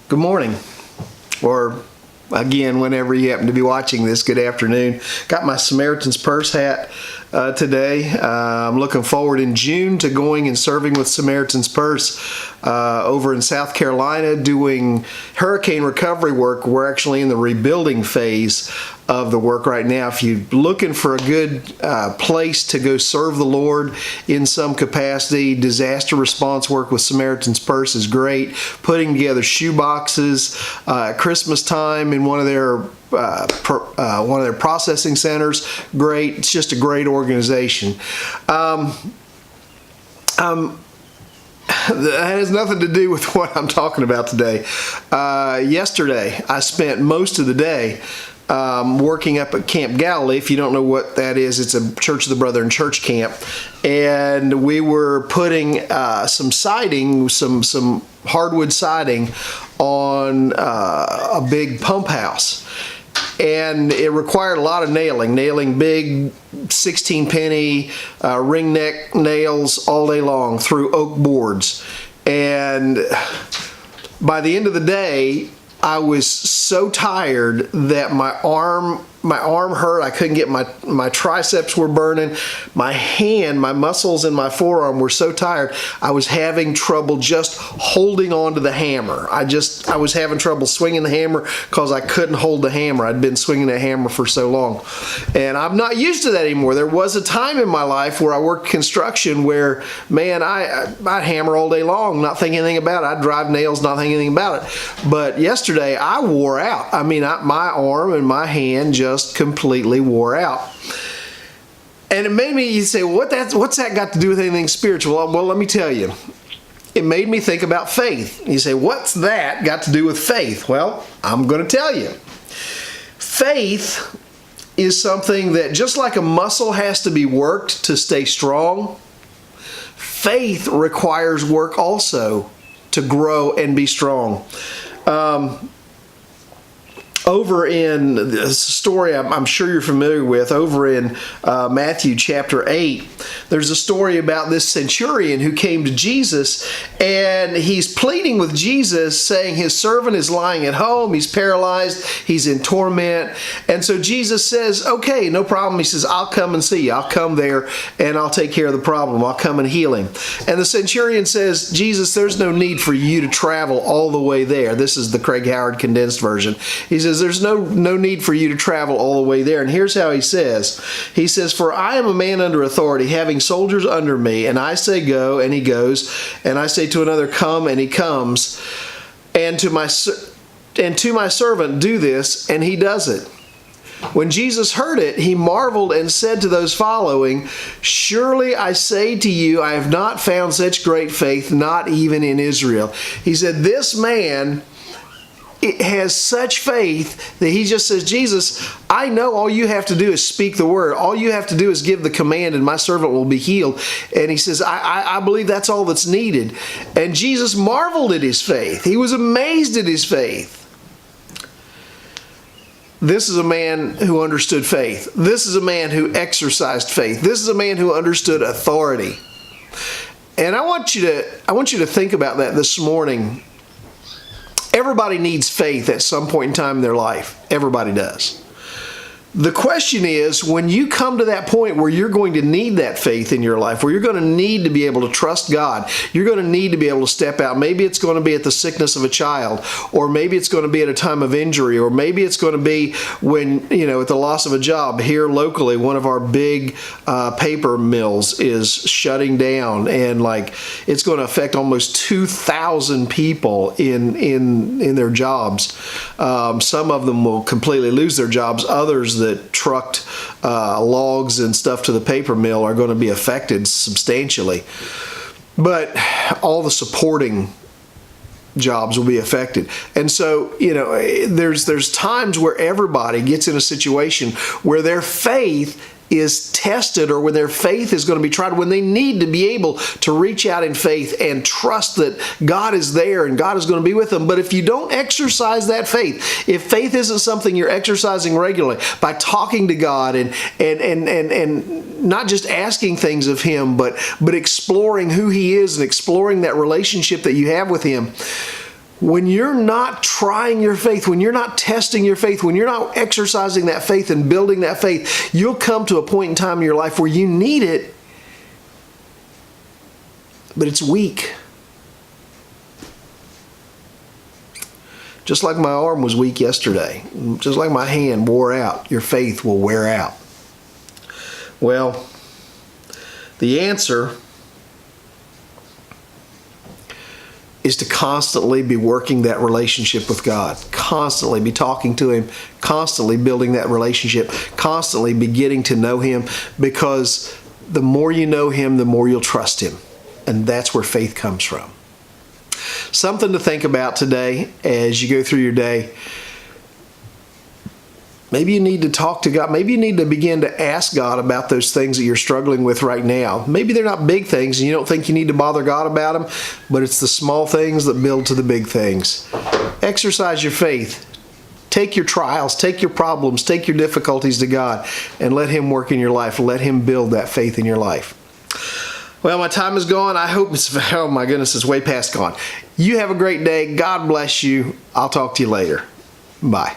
Good morning, or again, whenever you happen to be watching this, good afternoon. Got my Samaritan's Purse hat today. I'm looking forward in June to going and serving with Samaritan's Purse over in South Carolina doing hurricane recovery work. We're actually in the rebuilding phase of the work right now. If you're looking for a good place to go serve the Lord in some capacity, disaster response work with Samaritan's Purse is great. Putting together shoe boxes at Christmas time in one of their processing centers, great. It's just a great organization. That has nothing to do with what I'm talking about today. Yesterday, I spent most of the day working up at Camp Galilee. If you don't know what that is, it's a Church of the Brethren church camp. And we were putting some siding, some hardwood siding on a big pump house. And it required a lot of nailing big 16-penny ring neck nails all day long through oak boards. And by the end of the day, I was so tired that my arm hurt. I couldn't get my triceps were burning. My muscles in my forearm were so tired. I was having trouble just holding on to the hammer. I was having trouble swinging the hammer because I couldn't hold the hammer. I'd been swinging the hammer for so long. And I'm not used to that anymore. There was a time in my life where I worked construction where, man, I'd hammer all day long, not thinking anything about it. I'd drive nails, not thinking anything about it. But yesterday, I wore out. I mean, my arm and my hand just completely wore out. And it made me, you say, well, what's that got to do with anything spiritual? Well, let me tell you. It made me think about faith. You say, what's that got to do with faith? Well, I'm going to tell you. Faith is something that just like a muscle has to be worked to stay strong, faith requires work also to grow and be strong. Over in the story I'm sure you're familiar with, over in Matthew chapter 8, there's a story about this centurion who came to Jesus, and he's pleading with Jesus, saying his servant is lying at home, he's paralyzed, he's in torment. And so Jesus says, okay, no problem. He says, I'll come and see you. I'll come there and I'll take care of the problem. I'll come and heal him. And the centurion says, Jesus, there's no need for you to travel all the way there. This is the Craig Howard condensed version. He says, there's no need for you to travel all the way there. And here's how he says, for I am a man under authority, having soldiers under me, and I say go, and he goes, and I say to another come, and he comes, and to my servant do this, and he does it. When Jesus heard it, he marveled and said to those following, surely I say to you, I have not found such great faith, not even in Israel. He said, this man has such faith that he just says, Jesus, I know all you have to do is speak the word. All you have to do is give the command and my servant will be healed. And he says, I believe that's all that's needed. And Jesus marveled at his faith. He was amazed at his faith. This is a man who understood faith. This is a man who exercised faith. This is a man who understood authority. And I want you to think about that this morning. Everybody needs faith at some point in time in their life. Everybody does. The question is, when you come to that point where you're going to need that faith in your life, where you're going to need to be able to trust God, you're going to need to be able to step out. Maybe it's going to be at the sickness of a child, or maybe it's going to be at a time of injury, or maybe it's going to be when, at the loss of a job. Here locally, one of our big paper mills is shutting down, and it's going to affect almost 2,000 people in their jobs. Some of them will completely lose their jobs. Others that trucked logs and stuff to the paper mill are going to be affected substantially. But all the supporting jobs will be affected. And so, there's times where everybody gets in a situation where their faith is tested, or when their faith is going to be tried, when they need to be able to reach out in faith and trust that God is there and God is going to be with them. But if you don't exercise that faith, if faith isn't something you're exercising regularly by talking to God and not just asking things of Him, but exploring who He is and exploring that relationship that you have with Him, When you're not trying your faith, when you're not testing your faith, when you're not exercising that faith and building that faith, you'll come to a point in time in your life where you need it, but it's weak. Just like my arm was weak yesterday, just like my hand wore out, your faith will wear out. Well, the answer is to constantly be working that relationship with God, constantly be talking to Him, constantly building that relationship, constantly be getting to know Him, because the more you know Him, the more you'll trust Him. And that's where faith comes from. Something to think about today as you go through your day. Maybe you need to talk to God. Maybe you need to begin to ask God about those things that you're struggling with right now. Maybe they're not big things and you don't think you need to bother God about them, but it's the small things that build to the big things. Exercise your faith. Take your trials, take your problems, take your difficulties to God, and let Him work in your life. Let Him build that faith in your life. Well, my time is gone. I hope it's, oh my goodness, it's way past gone. You have a great day. God bless you. I'll talk to you later. Bye.